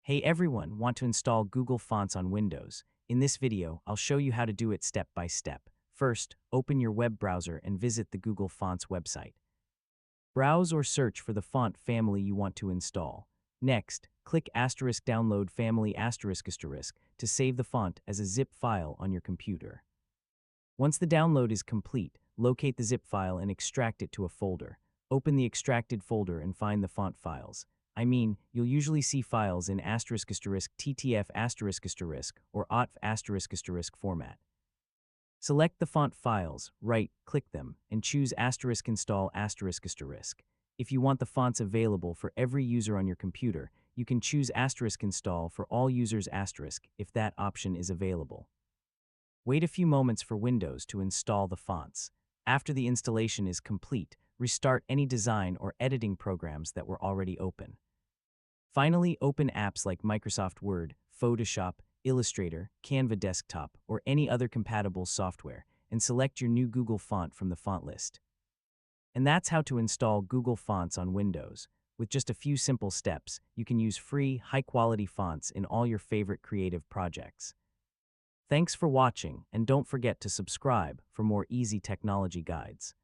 Hey everyone, want to install Google Fonts on Windows? In this video, I'll show you how to do it step by step. First, open your web browser and visit the Google Fonts website. Browse or search for the font family you want to install. Next, click *download family ** to save the font as a zip file on your computer. Once the download is complete, locate the zip file and extract it to a folder. Open the extracted folder and find the font files. You'll usually see files in **, ttf*** or otf** format. Select the font files, right-click them, and choose *install***. If you want the fonts available for every user on your computer, you can choose *install for all users** if that option is available. Wait a few moments for Windows to install the fonts. After the installation is complete, restart any design or editing programs that were already open. Finally, open apps like Microsoft Word, Photoshop, Illustrator, Canva Desktop, or any other compatible software, and select your new Google font from the font list. And that's how to install Google Fonts on Windows. With just a few simple steps, you can use free, high-quality fonts in all your favorite creative projects. Thanks for watching, and don't forget to subscribe for more easy technology guides.